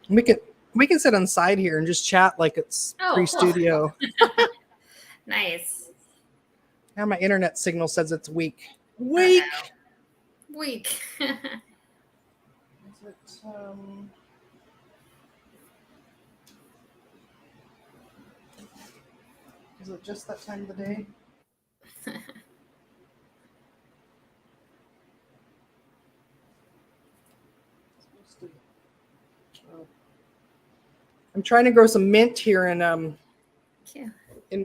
We can sit on the side here and just chat like it's pre-studio. Cool. Nice. Now my internet signal says it's weak. Weak. Is it just that time of the day? I'm trying to grow some mint here in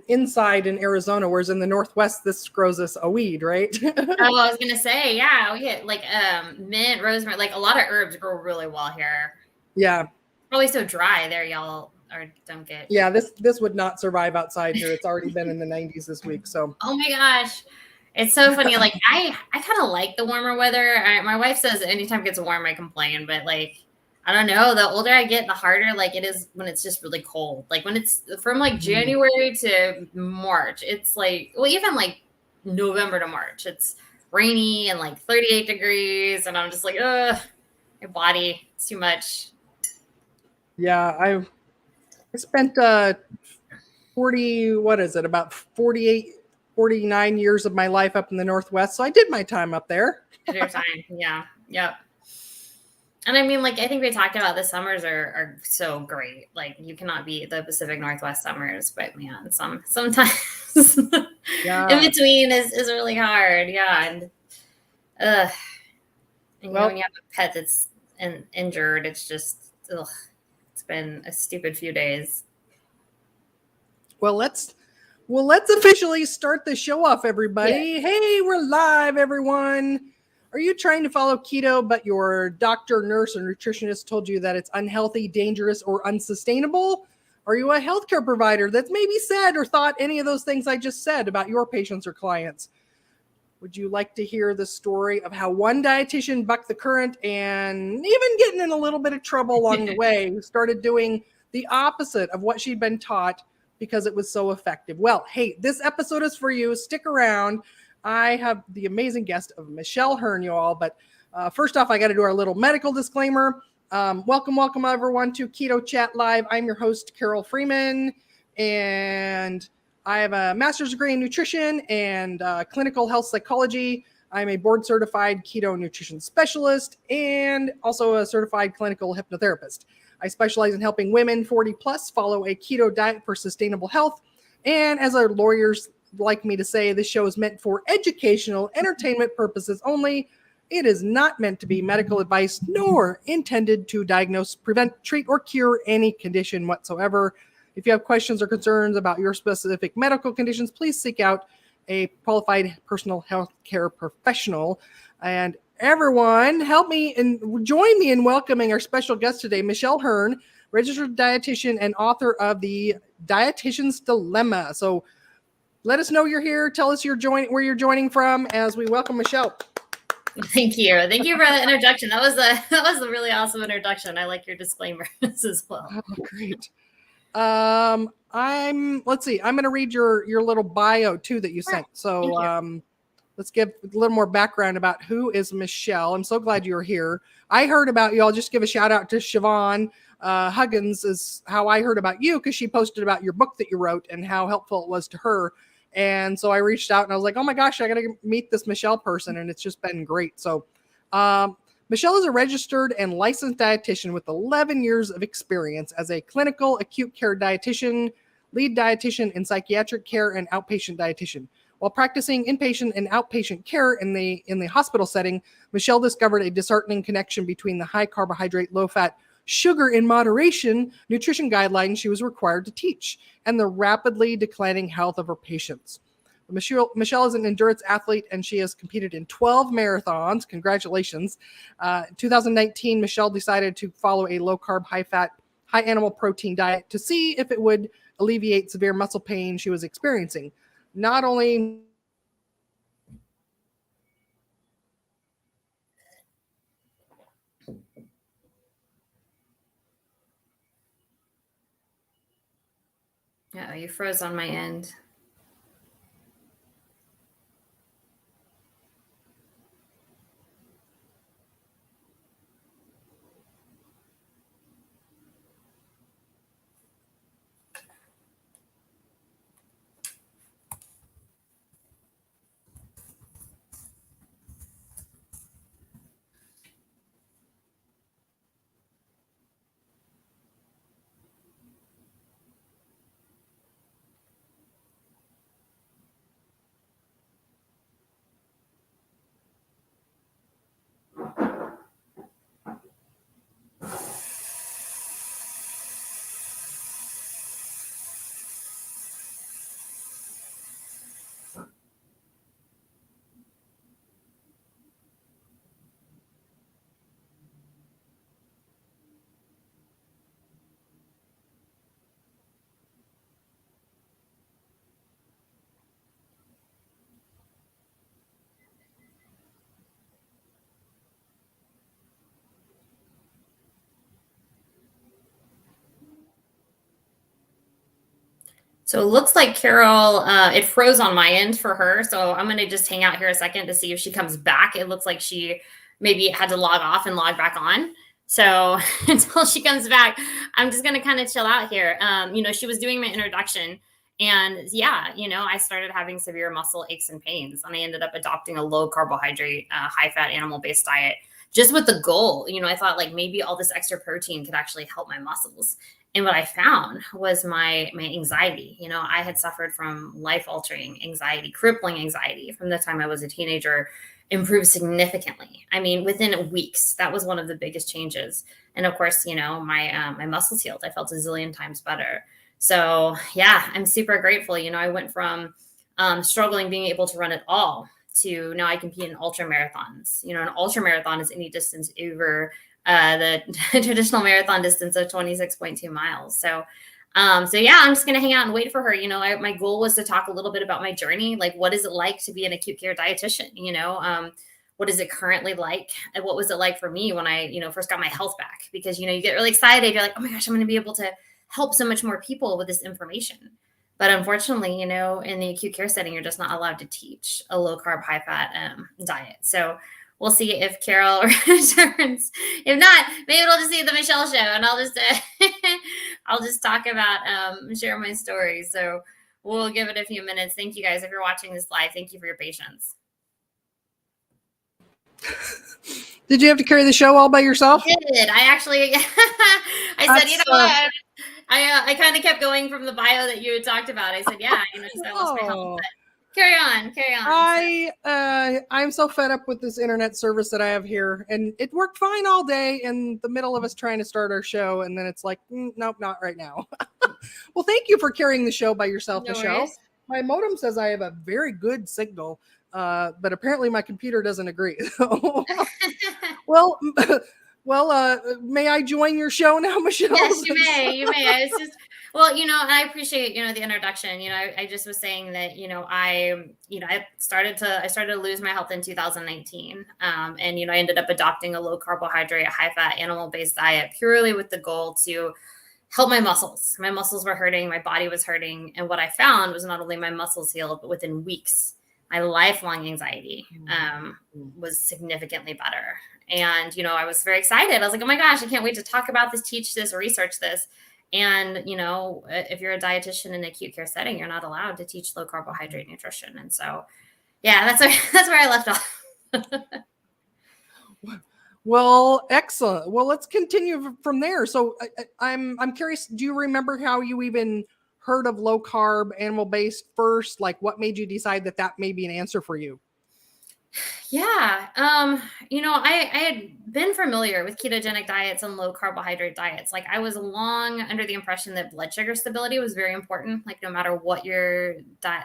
inside in Arizona, whereas in the Northwest, this grows us a weed, right? Oh, I was gonna say, yeah, we get like mint, rosemary, like a lot of herbs grow really well here. Yeah. Probably so dry there, y'all don't get. Yeah, this would not survive outside here. It's already been in the 90s this week, so. Oh my gosh. It's so funny. Like I kind of like the warmer weather. My wife says anytime it gets warm, I complain, but like, I don't know. The older I get, the harder like it is when it's just really cold. Like when it's from like January to March, it's like, well, even like November to March, it's rainy and like 38 degrees. And I'm just like, ugh, my body, it's too much. Yeah, I spent 49 years of my life up in the Northwest. So I did my time up there. Your time. Yeah. Yep. And I mean, like, I think we talked about the summers are so great. Like, you cannot beat the Pacific Northwest summers, but man, sometimes in between is really hard. Yeah. And when you have a pet that's injured, it's just, it's been a stupid few days. Well, let's officially start the show off, everybody. Yeah. Hey, we're live, everyone. Are you trying to follow keto, but your doctor, nurse, or nutritionist told you that it's unhealthy, dangerous, or unsustainable? Are you a healthcare provider that's maybe said or thought any of those things I just said about your patients or clients? Would you like to hear the story of how one dietitian bucked the current and even getting in a little bit of trouble along the way, started doing the opposite of what she'd been taught because it was so effective? Well, hey, this episode is for you. Stick around. I have the amazing guest of Michelle Hurn, you all. But first off, I got to do our little medical disclaimer. Welcome, everyone, to Keto Chat Live. I'm your host, Carol Freeman, and I have a master's degree in nutrition and clinical health psychology. I'm a board-certified keto nutrition specialist and also a certified clinical hypnotherapist. I specialize in helping women 40 plus follow a keto diet for sustainable health. And as our lawyers like me to say, this show is meant for educational, entertainment purposes only. It is not meant to be medical advice, nor intended to diagnose, prevent, treat, or cure any condition whatsoever. If you have questions or concerns about your specific medical conditions, please seek out a qualified personal health care professional. And everyone, help me and join me in welcoming our special guest today, Michelle Hurn, registered dietitian and author of the Dietitians Dilemma. So let us know you're here. Tell us where you're joining from as we welcome Michelle. Thank you. Thank you for the introduction. That was a really awesome introduction. I like your disclaimers as well. Oh, great. Let's see. I'm going to read your little bio too that you sent. So let's give a little more background about who is Michelle. I'm so glad you're here. I heard about you. I'll just give a shout out to Siobhan Huggins is how I heard about you, because she posted about your book that you wrote and how helpful it was to her. And so I reached out and I was like, oh my gosh, I got to meet this Michelle person. And it's just been great. So Michelle is a registered and licensed dietitian with 11 years of experience as a clinical acute care dietitian, lead dietitian in psychiatric care, and outpatient dietitian. While practicing inpatient and outpatient care in the hospital setting, Michelle discovered a disheartening connection between the high carbohydrate, low fat, sugar in moderation nutrition guidelines she was required to teach and the rapidly declining health of her patients. Michelle is an endurance athlete, and she has competed in 12 marathons. Congratulations. 2019, Michelle decided to follow a low-carb, high-fat, high-animal protein diet to see if it would alleviate severe muscle pain she was experiencing. Not only Yeah, you froze on my end. So it looks like Carol, it froze on my end for her. So I'm going to just hang out here a second to see if she comes back. It looks like she maybe had to log off and log back on. So until she comes back, I'm just going to kind of chill out here. She was doing my introduction, and yeah, I started having severe muscle aches and pains, and I ended up adopting a low carbohydrate, high fat animal based diet just with the goal. I thought like maybe all this extra protein could actually help my muscles. And what I found was my anxiety. I had suffered from life-altering anxiety, crippling anxiety from the time I was a teenager, improved significantly. I mean, within weeks, that was one of the biggest changes. And of course, my muscles healed. I felt a zillion times better. So yeah, I'm super grateful. I went from struggling being able to run at all to now I compete in ultra marathons. An ultra marathon is any distance over the traditional marathon distance of 26.2 miles. So yeah, I'm just going to hang out and wait for her. My goal was to talk a little bit about my journey. Like, what is it like to be an acute care dietitian? What is it currently like? And what was it like for me when I, first got my health back? Because, you get really excited. You're like, oh my gosh, I'm going to be able to help so much more people with this information. But unfortunately, in the acute care setting, you're just not allowed to teach a low carb, high fat diet. So we'll see if Carol returns. If not, maybe we'll just see the Michelle show, and I'll just talk about share my story. So we'll give it a few minutes. Thank you guys if you're watching this live. Thank you for your patience. Did you have to carry the show all by yourself? I did. I actually, I said, what? I kind of kept going from the bio that you had talked about. I said, yeah, just I lost my health. But carry on. I'm so fed up with this internet service that I have here, and it worked fine all day in the middle of us trying to start our show, and then it's like, nope, not right now. Well, thank you for carrying the show by yourself, No Michelle. worries. My modem says I have a very good signal, but apparently my computer doesn't agree. Well, may I join your show now, Michelle? Yes, you may. I was just, well, and I appreciate, the introduction. I just was saying that, I started to lose my health in 2019. And, I ended up adopting a low carbohydrate, high fat, animal based diet purely with the goal to help my muscles. My muscles were hurting. My body was hurting. And what I found was not only my muscles healed, but within weeks, my lifelong anxiety was significantly better. And, I was very excited. I was like, oh my gosh, I can't wait to talk about this, teach this, research this. And, if you're a dietitian in an acute care setting, you're not allowed to teach low carbohydrate nutrition. And so, yeah, that's where I left off. Well, excellent. Well, let's continue from there. So I'm curious, do you remember how you even heard of low carb animal based first? Like, what made you decide that may be an answer for you? Yeah. I had been familiar with ketogenic diets and low carbohydrate diets. Like, I was long under the impression that blood sugar stability was very important, like no matter what your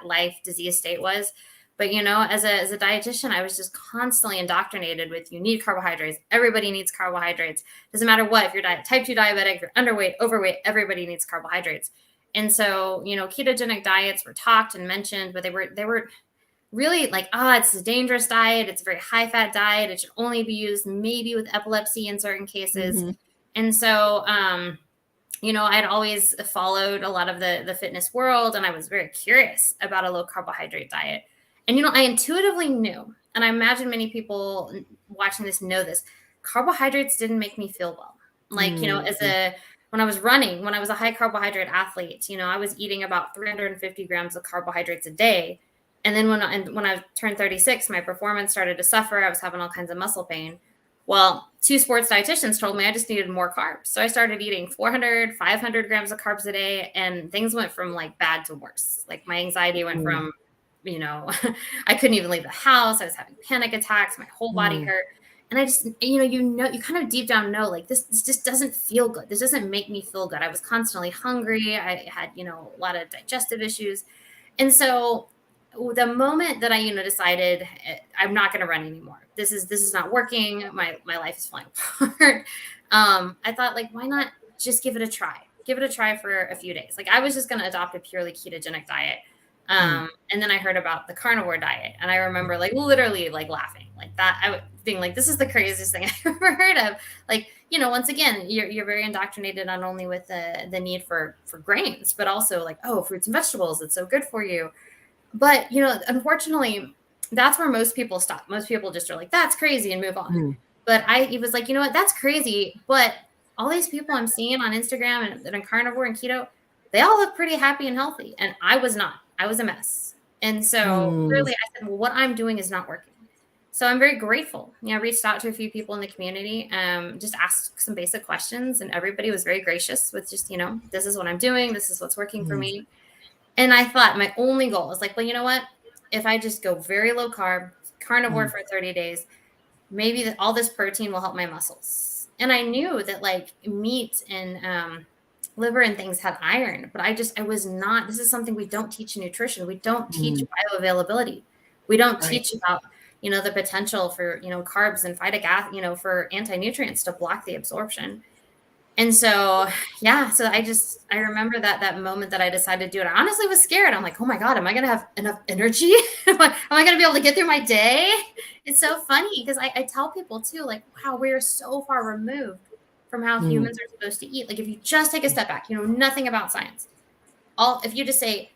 life disease state was. But, as a dietitian, I was just constantly indoctrinated with, you need carbohydrates. Everybody needs carbohydrates. Doesn't matter what, if you're type 2 diabetic, if you're underweight, overweight, everybody needs carbohydrates. And so, ketogenic diets were talked and mentioned, but they were really like, it's a dangerous diet. It's a very high fat diet. It should only be used maybe with epilepsy in certain cases. Mm-hmm. And so, I'd always followed a lot of the fitness world, and I was very curious about a low carbohydrate diet. And, I intuitively knew, and I imagine many people watching this know this, carbohydrates didn't make me feel well. Like, when I was running, when I was a high carbohydrate athlete, I was eating about 350 grams of carbohydrates a day. And then when I turned 36, my performance started to suffer. I was having all kinds of muscle pain. Well, 2 sports dietitians told me I just needed more carbs. So I started eating 400, 500 grams of carbs a day, and things went from like bad to worse. Like, my anxiety went from, I couldn't even leave the house. I was having panic attacks. My whole body hurt. And I just, you kind of deep down know, like, this just doesn't feel good. This doesn't make me feel good. I was constantly hungry. I had, a lot of digestive issues. And so the moment that I, decided I'm not going to run anymore, this is not working. My life is falling apart. I thought, like, why not just give it a try? Give it a try for a few days. Like, I was just going to adopt a purely ketogenic diet. And then I heard about the carnivore diet, and I remember like literally like laughing like that. I would think like, this is the craziest thing I've ever heard of. Like, you know, once again, you're very indoctrinated not only with the need for grains, but also like, oh, fruits and vegetables, it's so good for you. But, you know, unfortunately, that's where most people stop. Most people just are like, that's crazy, and move on. But it was like, you know what, that's crazy. But all these people I'm seeing on Instagram and carnivore and keto, they all look pretty happy and healthy. And I was not. I was a mess. And so really I said, well, what I'm doing is not working. So I'm very grateful. You know, I reached out to a few people in the community, just asked some basic questions, and everybody was very gracious with just, you know, this is what I'm doing. This is what's working for me. And I thought my only goal was like, well, you know what, if I just go very low carb, carnivore for 30 days, maybe all this protein will help my muscles. And I knew that like meat and liver and things had iron, but I was not, this is something we don't teach in nutrition. We don't teach bioavailability. We don't teach about, you know, the potential for, you know, carbs and phytic acid, you know, for anti-nutrients to block the absorption. And so, yeah, so I remember that moment that I decided to do it. I honestly was scared. I'm like, oh my God, am I going to have enough energy? Am I going to be able to get through my day? It's so funny because I tell people too, like, wow, we're so far removed from how humans are supposed to eat. Like if you just take a step back, you know, nothing about science. If you just say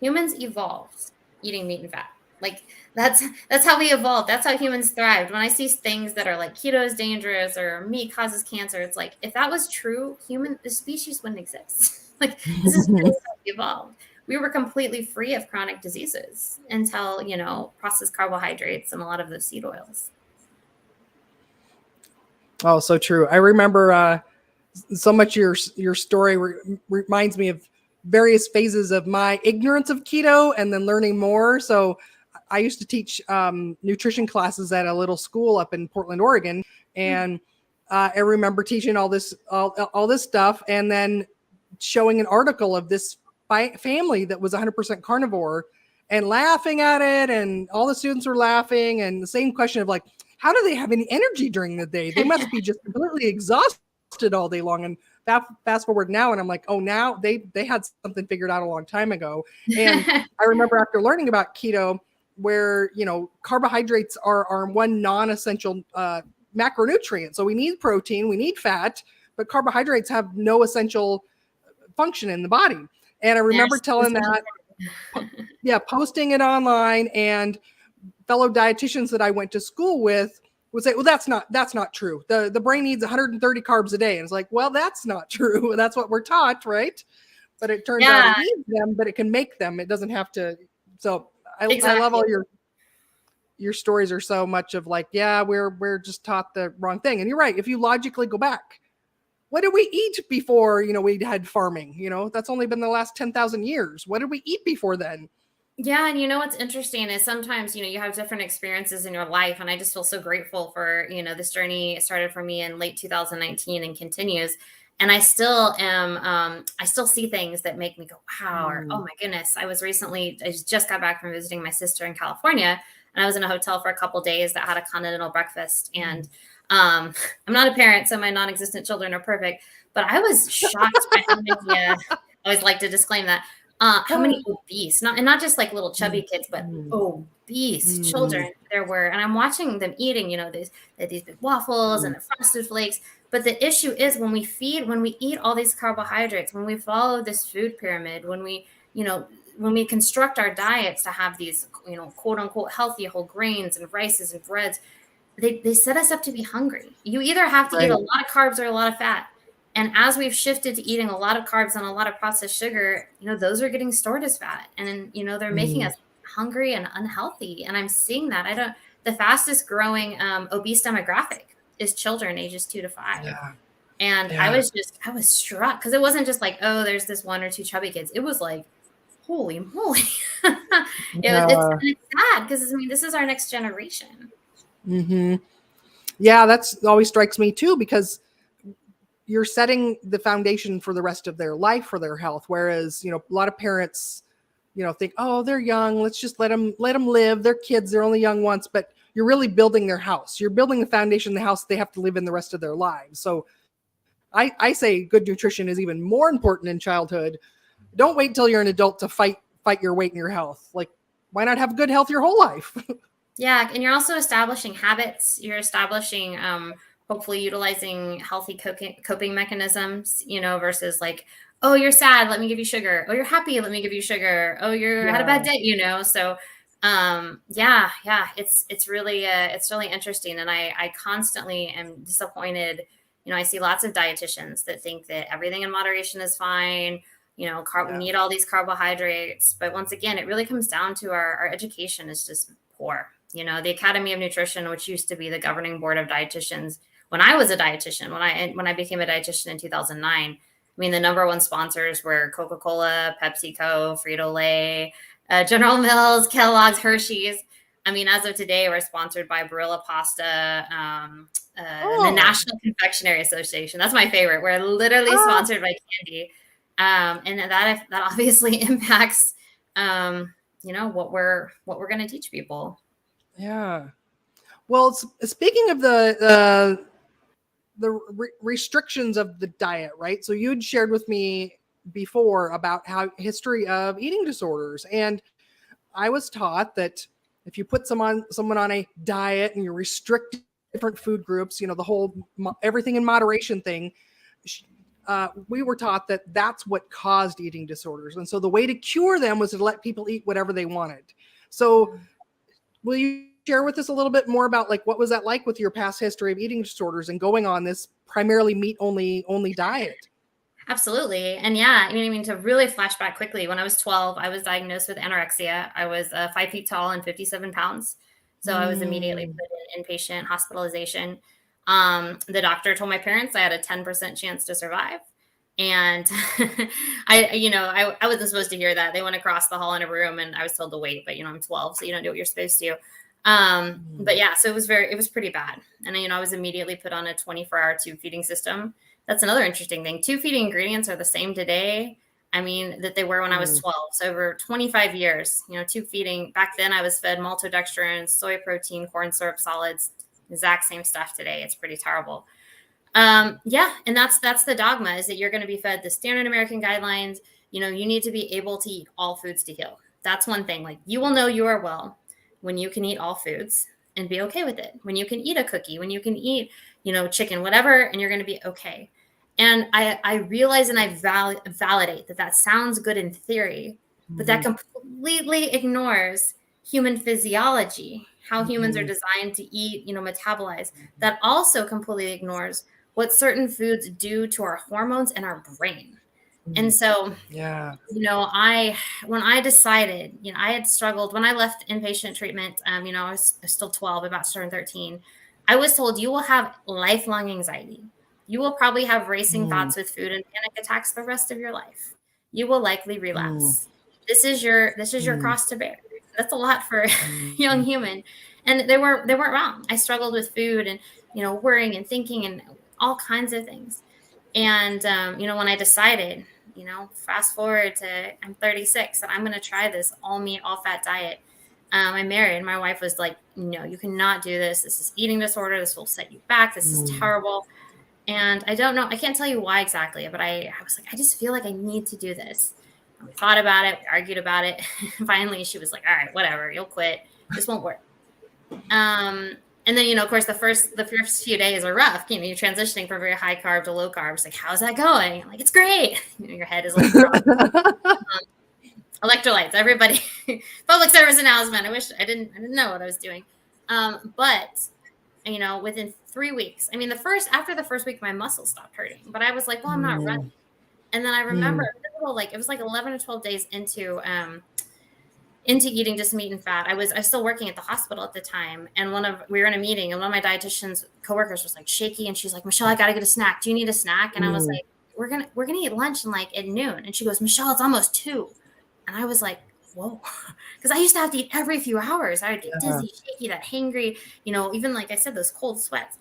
humans evolved eating meat and fat, like that's how we evolved. That's how humans thrived. When I see things that are like keto is dangerous or meat causes cancer, it's like, if that was true, the species wouldn't exist. Like this is how we evolved. We were completely free of chronic diseases until, you know, processed carbohydrates and a lot of those seed oils. Oh, so true. I remember so much your story reminds me of various phases of my ignorance of keto and then learning more. So I used to teach nutrition classes at a little school up in Portland, Oregon. And I remember teaching all this stuff and then showing an article of this family that was 100% carnivore and laughing at it. And all the students were laughing. And the same question of like, how do they have any energy during the day? They must be just completely exhausted all day long. And fast forward now, and I'm like, oh, now they had something figured out a long time ago. And I remember after learning about keto, where, you know, carbohydrates are one non-essential macronutrient. So we need protein, we need fat, but carbohydrates have no essential function in the body. And I remember telling that, posting it online, and fellow dietitians that I went to school with would say, well, that's not true. The brain needs 130 carbs a day. And it's like, well, that's not true. That's what we're taught, right? But it turns out it needs them, but it can make them. It doesn't have to. So I love all your stories are so much of like, yeah, we're just taught the wrong thing. And you're right. If you logically go back, what did we eat before, you know, we had farming? You know, that's only been the last 10,000 years. What did we eat before then? Yeah. And you know, what's interesting is sometimes, you know, you have different experiences in your life. And I just feel so grateful for, you know, this journey started for me in late 2019 and continues. And I still am, I still see things that make me go, wow, or, oh my goodness. I just got back from visiting my sister in California, and I was in a hotel for a couple of days that had a continental breakfast. And I'm not a parent, so my non-existent children are perfect, but I was shocked by how many, I always like to disclaim that, how many obese, not just like little chubby kids, but obese children there were. And I'm watching them eating, you know, these big waffles and the frosted flakes. But the issue is when we eat all these carbohydrates, when we follow this food pyramid, when we construct our diets to have these, you know, quote unquote healthy whole grains and rices and breads, they set us up to be hungry. You either have to eat a lot of carbs or a lot of fat. And as we've shifted to eating a lot of carbs and a lot of processed sugar, you know, those are getting stored as fat. And, you know, they're making us hungry and unhealthy. And I'm seeing that. The fastest growing obese demographic is children ages 2 to 5. Yeah. And I was struck because it wasn't just like, oh, there's this 1 or 2 chubby kids. It was like, holy moly. It's sad because, I mean, this is our next generation. Mm-hmm. Yeah, that's always strikes me too, because you're setting the foundation for the rest of their life, for their health. Whereas, you know, a lot of parents, you know, think, oh, they're young, let's just let them live. They're kids, they're only young once, but you're really building their house. You're building the foundation of the house they have to live in the rest of their lives. So I say good nutrition is even more important in childhood. Don't wait till you're an adult to fight fight your weight and your health. Like, why not have good health your whole life? Yeah. And you're also establishing habits. You're establishing, hopefully utilizing healthy coping mechanisms, versus like, oh, you're sad, let me give you sugar. Oh, you're happy, let me give you sugar. Oh, had a bad day, So it's really interesting. And I constantly am disappointed. I see lots of dietitians that think that everything in moderation is fine. We need all these carbohydrates. But once again, it really comes down to our education is just poor. The Academy of Nutrition, which used to be the governing board of dietitians, when I was a dietitian, when I became a dietitian in 2009, the number one sponsors were Coca-Cola, PepsiCo, Frito-Lay, General Mills, Kellogg's, Hershey's. As of today, we're sponsored by Barilla Pasta, the National Confectionery Association. That's my favorite. We're literally sponsored by candy. And that obviously impacts, what we're going to teach people. Yeah. Well, speaking of the restrictions of the diet, right? So you'd shared with me before about how history of eating disorders. And I was taught that if you put someone on a diet and you restrict different food groups, the whole everything in moderation thing, we were taught that that's what caused eating disorders. And so the way to cure them was to let people eat whatever they wanted. So will you share with us a little bit more about like what was that like with your past history of eating disorders and going on this primarily meat only diet? Absolutely. And yeah, to really flash back quickly, when I was 12, I was diagnosed with anorexia. I was 5 feet tall and 57 pounds. So I was immediately put in inpatient hospitalization. The doctor told my parents I had a 10% chance to survive. And I wasn't supposed to hear that. They went across the hall in a room and I was told to wait, but I'm 12, so you don't do what you're supposed to. But yeah, so it was pretty bad. And I was immediately put on a 24-hour tube feeding system. That's another interesting thing. Tube feeding ingredients are the same today. That they were when I was 12. So over 25 years, tube feeding. Back then I was fed maltodextrin, soy protein, corn syrup solids, exact same stuff today. It's pretty terrible. And that's the dogma, is that you're going to be fed the standard American guidelines. You need to be able to eat all foods to heal. That's one thing. Like, you will know you are well when you can eat all foods and be okay with it. When you can eat a cookie, when you can eat, chicken, whatever, and you're going to be okay. And I realize and I validate that sounds good in theory, but that completely ignores human physiology, how humans are designed to eat, metabolize. That also completely ignores what certain foods do to our hormones and our brain. And so, when I decided, I had struggled when I left inpatient treatment, I was still 12, about to turn 13. I was told, you will have lifelong anxiety. You will probably have racing thoughts with food and panic attacks the rest of your life. You will likely relapse. This is your cross to bear. That's a lot for a young human. And they weren't wrong. I struggled with food and, worrying and thinking and all kinds of things. And, when I decided, fast forward to I'm 36 and I'm going to try this all meat, all fat diet. I'm married. My wife was like, no, you cannot do this. This is eating disorder. This will set you back. This is terrible. And I don't know. I can't tell you why exactly, but I was like, I just feel like I need to do this. And we thought about it. We argued about it. Finally, she was like, all right, whatever. You'll quit. This won't work. And then, of course, the first few days are rough. You're transitioning from very high carb to low carb. It's like, how's that going? I'm like, it's great. Your head is like, electrolytes, everybody. Public service announcement. I wish I didn't know what I was doing. But within 3 weeks, after the first week, my muscles stopped hurting, but I was like, well, I'm not running. And then I remember it was like 11 or 12 days into eating just meat and fat. I was still working at the hospital at the time. And we were in a meeting and one of my dietitian's coworkers was like shaky. And she's like, Michelle, I got to get a snack. Do you need a snack? And I was like, we're going to eat lunch at noon. And she goes, Michelle, it's almost 2. And I was like, whoa, because I used to have to eat every few hours. I would get dizzy, shaky, that hangry, even like I said, those cold sweats.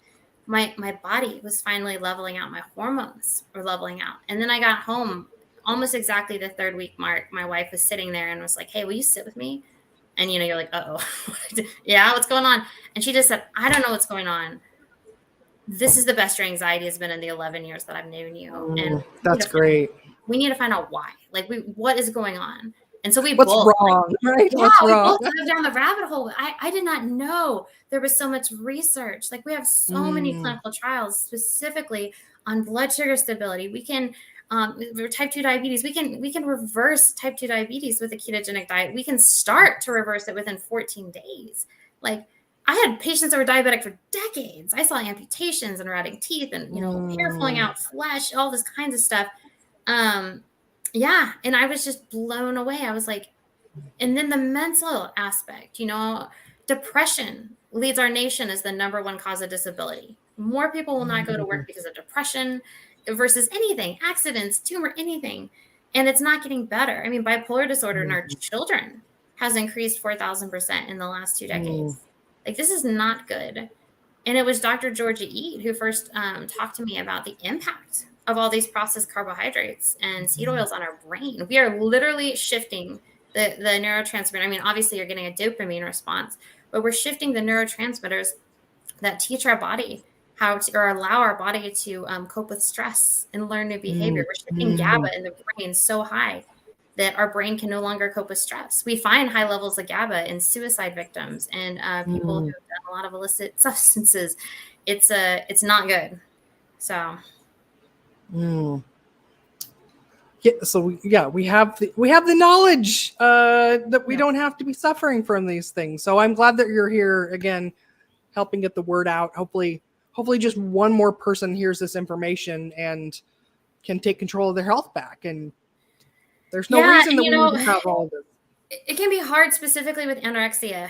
My body was finally leveling out. My hormones were leveling out. And then I got home almost exactly the 3rd week mark. My wife was sitting there and was like, hey, will you sit with me? And, you're like, uh-oh. Yeah, what's going on? And she just said, I don't know what's going on. This is the best your anxiety has been in the 11 years that I've known you. And that's great. We need to find out why. Like, what is going on? And so we what's both wrong, right? yeah, What's we wrong? both went down the rabbit hole. I did not know there was so much research. Like we have so many clinical trials specifically on blood sugar stability. We can type 2 diabetes. We can reverse type 2 diabetes with a ketogenic diet. We can start to reverse it within 14 days. Like I had patients that were diabetic for decades. I saw amputations and rotting teeth and hair falling out, flesh, all this kinds of stuff. Yeah, and I was just blown away. I was like, and then the mental aspect, depression leads our nation as the #1 cause of disability. More people will not go to work because of depression versus anything, accidents, tumor, anything. And it's not getting better. I mean, bipolar disorder in our children has increased 4,000% in the last 2 decades. Like this is not good. And it was Dr. Georgia Eade who first talked to me about the impact of all these processed carbohydrates and seed oils on our brain. We are literally shifting the neurotransmitter. I mean, obviously you're getting a dopamine response, but we're shifting the neurotransmitters that teach our body how to, or allow our body to cope with stress and learn new behavior. We're shifting GABA in the brain so high that our brain can no longer cope with stress. We find high levels of GABA in suicide victims and people who have done a lot of illicit substances. It's not good. So. Yeah, so we have the knowledge that we don't have to be suffering from these things. So I'm glad that you're here again, helping get the word out. Hopefully just one more person hears this information and can take control of their health back. And there's no reason that we need to have all of this. It can be hard, specifically with anorexia.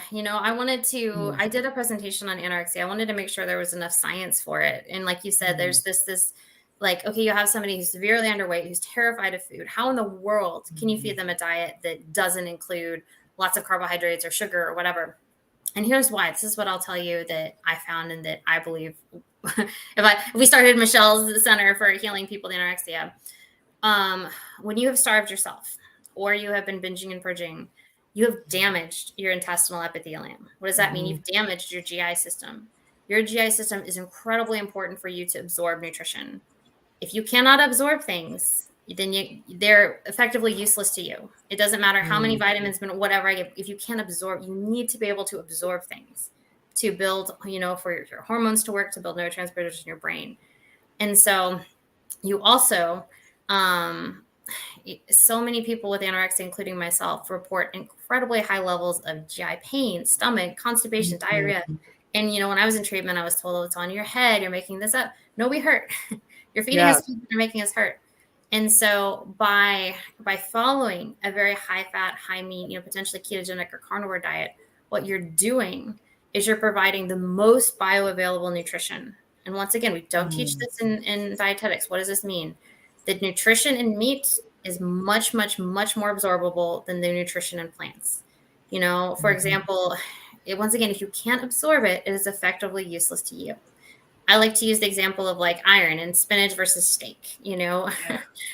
I did a presentation on anorexia. I wanted to make sure there was enough science for it. And like you said, there's this like, okay, you have somebody who's severely underweight, who's terrified of food. How in the world can you feed them a diet that doesn't include lots of carbohydrates or sugar or whatever? And here's why. This is what I'll tell you that I found and that I believe if we started Michelle's Center for Healing People with Anorexia, when you have starved yourself or you have been binging and purging, you have damaged your intestinal epithelium. What does that mean? You've damaged your GI system. Your GI system is incredibly important for you to absorb nutrition. If you cannot absorb things, then they're effectively useless to you. It doesn't matter how many vitamins, whatever I give. If you can't absorb, you need to be able to absorb things to build, for your hormones to work, to build neurotransmitters in your brain. And so you also, so many people with anorexia, including myself, report incredibly high levels of GI pain, stomach, constipation, diarrhea. And, when I was in treatment, I was told, oh, it's on your head. You're making this up. No, we hurt. You're feeding us food, you're making us hurt. And so by following a very high fat, high meat, potentially ketogenic or carnivore diet, what you're doing is you're providing the most bioavailable nutrition. And once again, we don't teach this in dietetics. What does this mean? The nutrition in meat is much, much, much more absorbable than the nutrition in plants. For example, once again, if you can't absorb it, it is effectively useless to you. I like to use the example of like iron and spinach versus steak.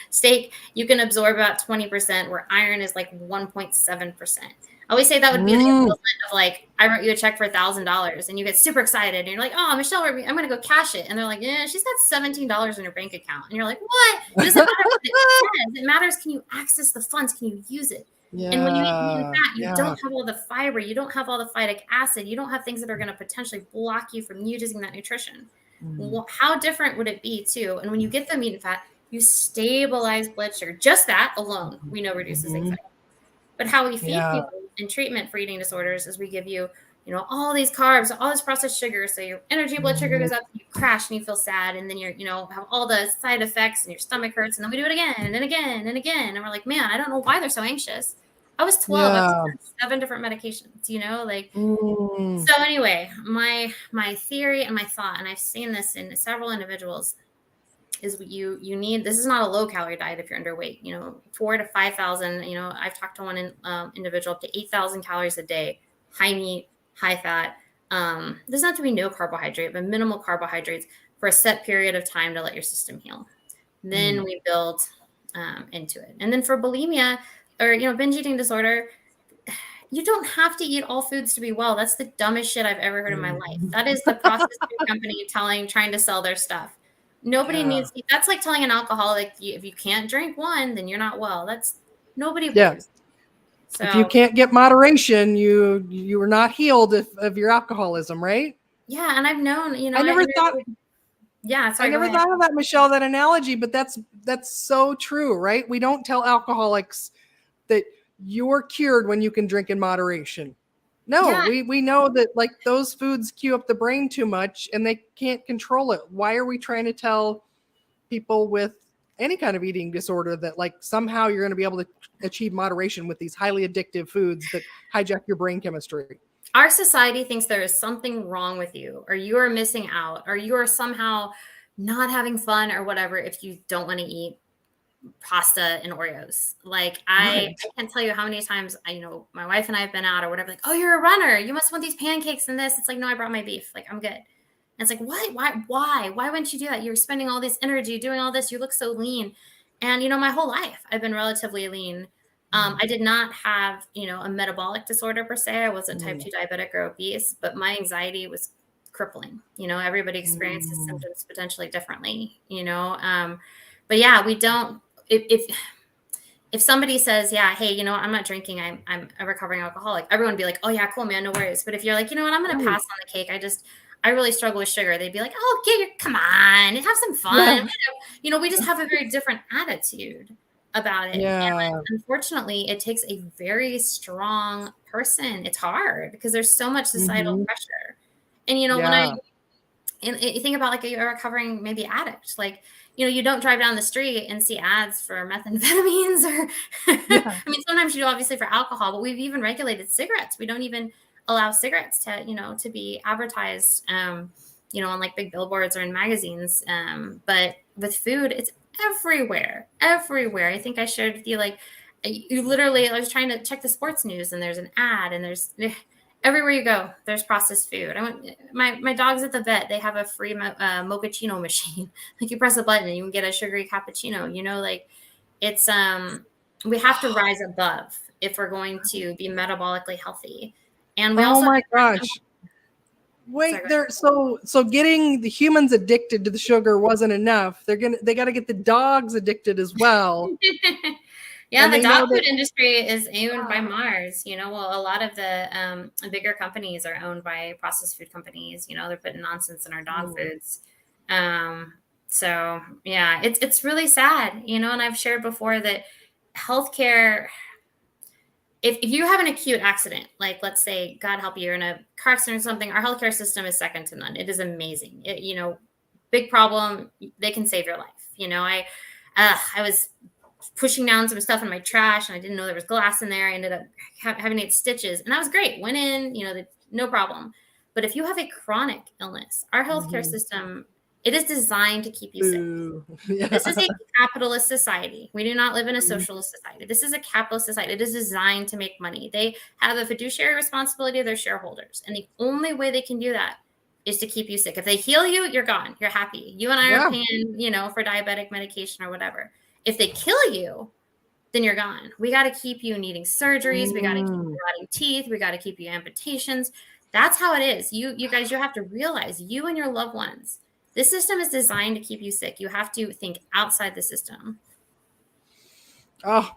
Steak, you can absorb about 20%, where iron is like 1.7%. I always say that would be the equivalent of like, I wrote you a check for $1,000 and you get super excited and you're like, oh, Michelle, I'm going to go cash it. And they're like, yeah, she's got $17 in her bank account. And you're like, what? It doesn't matter what it says. It matters, can you access the funds? Can you use it? Yeah, and when you eat lean fat, you don't have all the fiber. You don't have all the phytic acid. You don't have things that are going to potentially block you from using that nutrition. Well, how different would it be too? And when you get the meat and fat, you stabilize blood sugar. Just that alone, we know reduces anxiety. But how we feed people in treatment for eating disorders is we give you, all these carbs, all this processed sugar. So your energy blood sugar goes up, you crash and you feel sad. And then you're, have all the side effects and your stomach hurts. And then we do it again and again and again. And we're like, man, I don't know why they're so anxious. I was 12. I was on 7 different medications, So anyway, my theory and my thought, and I've seen this in several individuals, is you need, this is not a low calorie diet if you're underweight, 4,000 to 5,000, I've talked to one individual up to 8,000 calories a day, high meat, high fat. There's not to be no carbohydrate, but minimal carbohydrates for a set period of time to let your system heal. Then we build into it. And then for bulimia, or, binge eating disorder, you don't have to eat all foods to be well. That's the dumbest shit I've ever heard in my life. That is the processed food company trying to sell their stuff. Nobody needs, that's like telling an alcoholic, if you can't drink one, then you're not well. That's, nobody believes. So if you can't get moderation, you are not healed of your alcoholism, right? yeah, and I've known, I never thought yeah, sorry, I go never ahead. thought of that, Michelle, that analogy, but that's so true, right? We don't tell alcoholics that you're cured when you can drink in moderation. No, Yeah, we know that like those foods cue up the brain too much and they can't control it. Why are we trying to tell people with any kind of eating disorder that like somehow you're going to be able to achieve moderation with these highly addictive foods that hijack your brain chemistry? our society thinks there is something wrong with you, or you are missing out, or you are somehow not having fun or whatever if you don't want to eat pasta and Oreos. Like I can't tell you how many times my wife and I have been out or whatever, like, oh, you're a runner, you must want these pancakes and this. It's like, no, I brought my beef. Like, I'm good. And it's like, what? Why wouldn't you do that? You're spending all this energy doing all this. You look so lean. And my whole life I've been relatively lean. I did not have, a metabolic disorder per se. I wasn't type 2 diabetic or obese, but my anxiety was crippling. Everybody experiences symptoms potentially differently, but yeah, we don't, if somebody says, yeah, hey, I'm not drinking, I'm a recovering alcoholic, everyone would be like, oh yeah, cool, man, no worries. But if you're like, what, I'm going to pass on the cake. I really struggle with sugar. They'd be like, oh, come on, have some fun. Yeah. We just have a very different attitude about it. Yeah. And unfortunately, it takes a very strong person. It's hard because there's so much societal pressure. And, when you think about like a recovering maybe addict, like, you don't drive down the street and see ads for methamphetamines or, I mean, sometimes you do obviously for alcohol, but we've even regulated cigarettes. We don't even allow cigarettes to be advertised, on like big billboards or in magazines. But with food, it's everywhere. I think I shared with you, like, I was trying to check the sports news and there's an ad and there's everywhere you go, there's processed food. My dog's at the vet. They have a free mochaccino machine. Like you press a button and you can get a sugary cappuccino, like it's, we have to rise above if we're going to be metabolically healthy. And we also, my gosh. Wait, so getting the humans addicted to the sugar wasn't enough. They got to get the dogs addicted as well. Yeah, the dog food industry is owned by Mars. Well, a lot of the bigger companies are owned by processed food companies. They're putting nonsense in our dog foods. So yeah, it's really sad. And I've shared before that healthcare, if you have an acute accident, like let's say, God help you, you're in a car accident or something, our healthcare system is second to none. It is amazing. Big problem. They can save your life. I was pushing down some stuff in my trash and I didn't know there was glass in there. I ended up having to get stitches and that was great. Went in, no problem. But if you have a chronic illness, our healthcare system, it is designed to keep you sick. Yeah. This is a capitalist society. We do not live in a socialist society. This is a capitalist society. It is designed to make money. They have a fiduciary responsibility of their shareholders. And the only way they can do that is to keep you sick. If they heal you, you're gone. You're happy. You and I are paying, for diabetic medication or whatever. If they kill you, then you're gone. We got to keep you needing surgeries. We got to keep you rotting teeth. We got to keep you amputations. That's how it is. You guys, you have to realize, you and your loved ones, this system is designed to keep you sick. You have to think outside the system. Oh,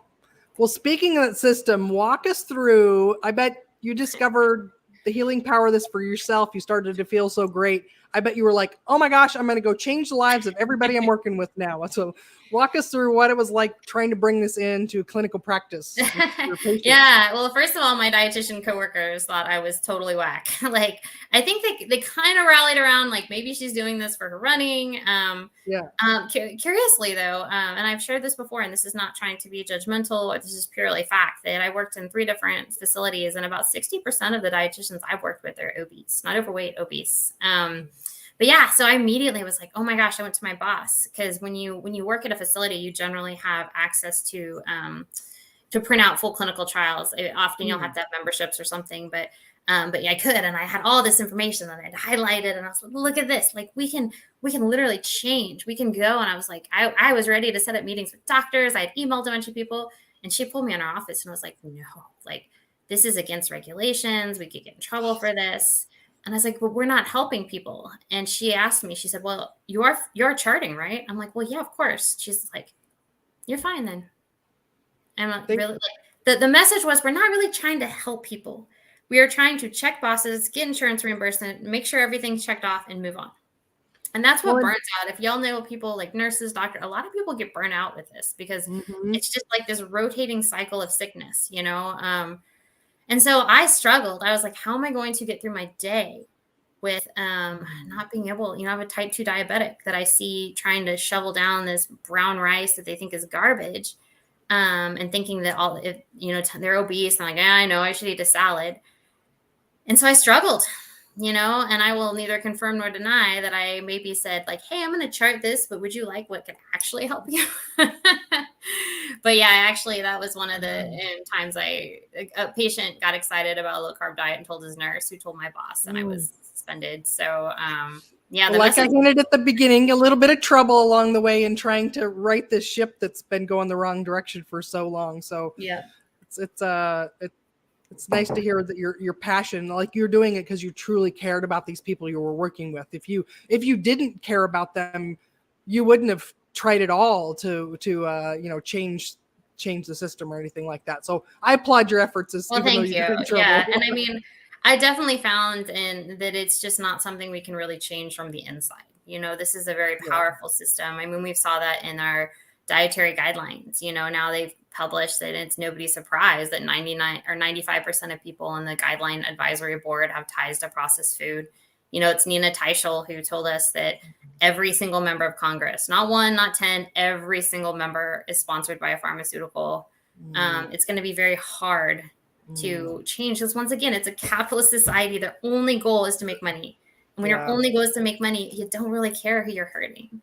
well, speaking of that system, walk us through. I bet you discovered the healing power of this for yourself. You started to feel so great. I bet you were like, oh my gosh, I'm going to go change the lives of everybody I'm working with now. So walk us through what it was like trying to bring this into clinical practice. Yeah. Well, first of all, my dietitian coworkers thought I was totally whack. Like, I think they kind of rallied around, like, maybe she's doing this for her running. Curiously though, and I've shared this before, and this is not trying to be judgmental, this is purely fact, that I worked in 3 different facilities and about 60% of the dietitians I've worked with are obese, not overweight, obese. But yeah, so I immediately was like, oh my gosh, I went to my boss, because when you work at a facility, you generally have access to print out full clinical trials. Often you'll have to have memberships or something, but yeah, I could, and I had all this information that I'd highlighted, and I was like, look at this, like we can literally change, we can go. And I was like, I was ready to set up meetings with doctors. I had emailed a bunch of people, and she pulled me in her office and was like, no, like this is against regulations. We could get in trouble for this. And I was like, well, we're not helping people. And she asked me, she said, well, you're charting, right? I'm like, well, yeah, of course. She's like, you're fine then. I'm like, really? Like, the message was, we're not really trying to help people. We are trying to check boxes, get insurance reimbursement, make sure everything's checked off, and move on. And that's what burns out. If y'all know people like nurses, doctors, a lot of people get burnt out with this because it's just like this rotating cycle of sickness, you know? And so I struggled. I was like, how am I going to get through my day with not being able, you know, I have a type 2 diabetic that I see trying to shovel down this brown rice that they think is garbage, and thinking that they're obese. I'm like, I know I should eat a salad. And so I struggled, you know, and I will neither confirm nor deny that I maybe said like, hey, I'm going to chart this, but would you like what could actually help you? But yeah, actually that was one of the times a patient got excited about a low carb diet and told his nurse, who told my boss, and I was suspended. So yeah, like I hinted at the beginning, a little bit of trouble along the way in trying to right this ship that's been going the wrong direction for so long. So yeah, it's nice to hear that your passion, like you're doing it because you truly cared about these people you were working with. If you didn't care about them, you wouldn't have tried at all to change the system or anything like that. So I applaud your efforts. Well, thank you. Yeah, and I mean, I definitely found that it's just not something we can really change from the inside. You know, this is a very powerful system. I mean, we saw that in our dietary guidelines. You know, now they've published that it's nobody's surprise that 99 or 95% of people on the guideline advisory board have ties to processed food. You know, it's Nina Teichel who told us that every single member of Congress, not one, not 10, every single member is sponsored by a pharmaceutical. It's going to be very hard to change because once again, it's a capitalist society. Their only goal is to make money. And when your only goal is to make money, you don't really care who you're hurting.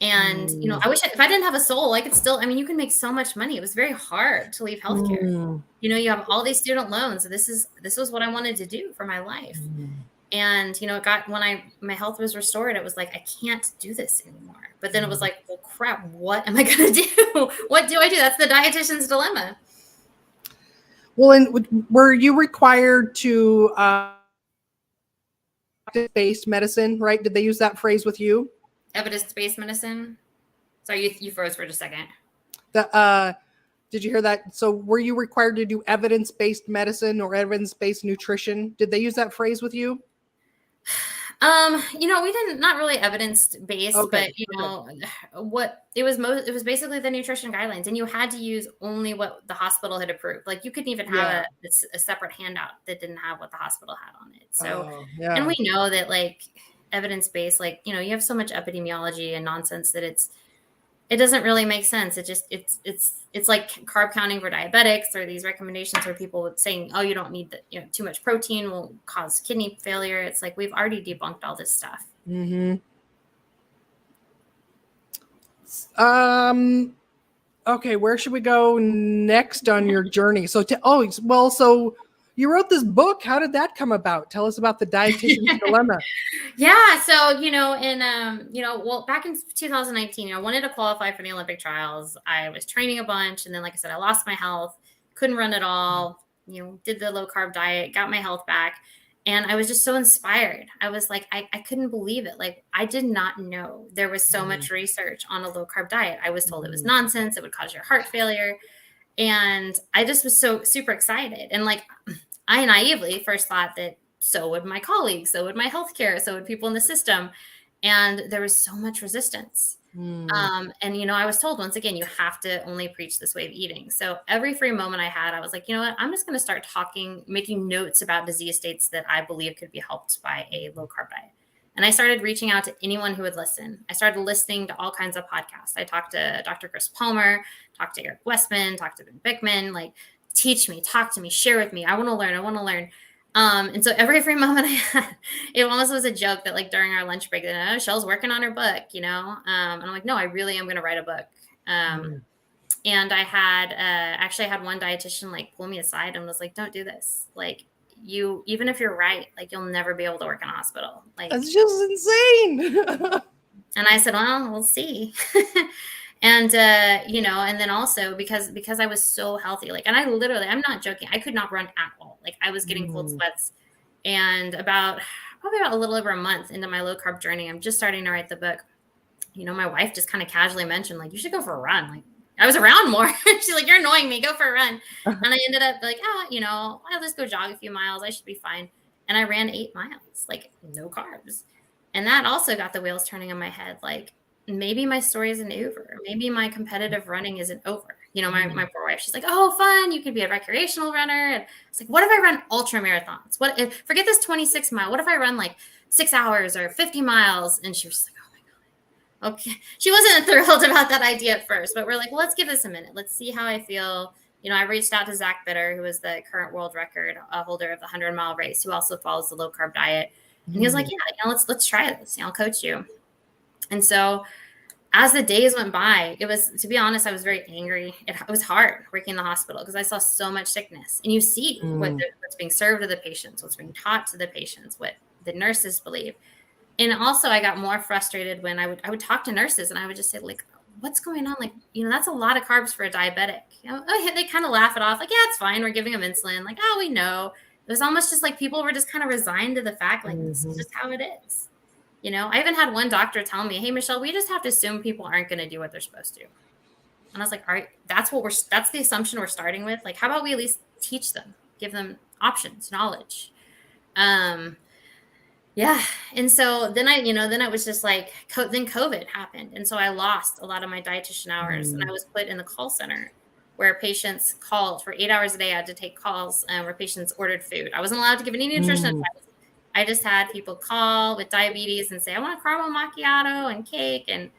And, you know, I wish if I didn't have a soul, I could still, I mean, you can make so much money. It was very hard to leave healthcare. You know, you have all these student loans. This was what I wanted to do for my life. And, you know, when my health was restored, it was like, I can't do this anymore. But then it was like, well, crap, what am I going to do? What do I do? That's the dietitian's dilemma. Well, and were you required to evidence-based medicine, right? Did they use that phrase with you? Evidence-based medicine? Sorry, you froze for just a second. Did you hear that? So were you required to do evidence-based medicine or evidence-based nutrition? Did they use that phrase with you? You know, we didn't, not really evidence-based, but you know, what it was basically the nutrition guidelines, and you had to use only what the hospital had approved. Like you couldn't even have a separate handout that didn't have what the hospital had on it. So, and we know that like evidence-based, like, you know, you have so much epidemiology and nonsense that it doesn't really make sense. It just, it's like carb counting for diabetics, or these recommendations where people saying, oh, you don't need too much protein will cause kidney failure. It's like, we've already debunked all this stuff. Okay. Where should we go next on your journey? So, so you wrote this book. How did that come about? Tell us about the Dietitian's Dilemma. Yeah. So, you know, back in 2019, I wanted to qualify for the Olympic trials. I was training a bunch. And then, like I said, I lost my health, couldn't run at all, did the low carb diet, got my health back. And I was just so inspired. I was like, I couldn't believe it. Like, I did not know there was so much research on a low carb diet. I was told it was nonsense. It would cause your heart failure. And I just was so super excited. And like, I naively first thought that so would my colleagues, so would my healthcare, so would people in the system. And there was so much resistance. And, I was told, once again, you have to only preach this way of eating. So every free moment I had, I was like, you know what, I'm just going to start making notes about disease states that I believe could be helped by a low carb diet. And I started reaching out to anyone who would listen. I started listening to all kinds of podcasts. I talked to Dr. Chris Palmer, talked to Eric Westman, talked to Ben Bickman, like, teach me, talk to me, share with me. I want to learn. And so every free moment I had, it almost was a joke that like during our lunch break, Michelle's working on her book, and I'm like, no, I really am going to write a book. And I had actually had one dietitian like pull me aside and was like, don't do this. Like, even if you're right, like, you'll never be able to work in a hospital. Like, that's just insane. And I said, well, we'll see. And, and then also because I was so healthy, like, and I'm not joking, I could not run at all. Like, I was getting cold sweats. And probably about a little over a month into my low carb journey, I'm just starting to write the book. My wife just kind of casually mentioned, like, you should go for a run. Like, I was around more. She's like, you're annoying me. Go for a run. And I ended up like, oh, you know, I'll just go jog a few miles. I should be fine. And I ran 8 miles, like no carbs. And that also got the wheels turning in my head. Like maybe my story isn't over. Maybe my competitive running isn't over. You know, my poor wife, she's like, oh, fun. You could be a recreational runner. And it's like, what if I run ultra marathons? What if, forget this 26 mile. What if I run like 6 hours or 50 miles? And she was like, okay. She wasn't thrilled about that idea at first, but we're like, well, let's give this a minute. Let's see how I feel. You know, I reached out to Zach Bitter, who is the current world record holder of the 100-mile race, who also follows the low carb diet. And he was like, yeah, you know, let's try this. You know, I'll coach you. And so as the days went by, it was, to be honest, I was very angry. It was hard working in the hospital because I saw so much sickness. And you see what's being served to the patients, what's being taught to the patients, what the nurses believe. And also I got more frustrated when I would talk to nurses and I would just say like, what's going on? Like, you know, that's a lot of carbs for a diabetic. You know, they kind of laugh it off. Like, yeah, it's fine. We're giving them insulin. Like, oh, we know. It was almost just like people were just kind of resigned to the fact, like, this is just how it is. You know, I even had one doctor tell me, hey, Michelle, we just have to assume people aren't going to do what they're supposed to. And I was like, all right, that's the assumption we're starting with. Like, how about we at least teach them, give them options, knowledge. Yeah. And so then I was just like, then COVID happened. And so I lost a lot of my dietitian hours and I was put in the call center where patients called for 8 hours a day. I had to take calls where patients ordered food. I wasn't allowed to give any nutrition advice. I just had people call with diabetes and say, I want a caramel macchiato and cake. And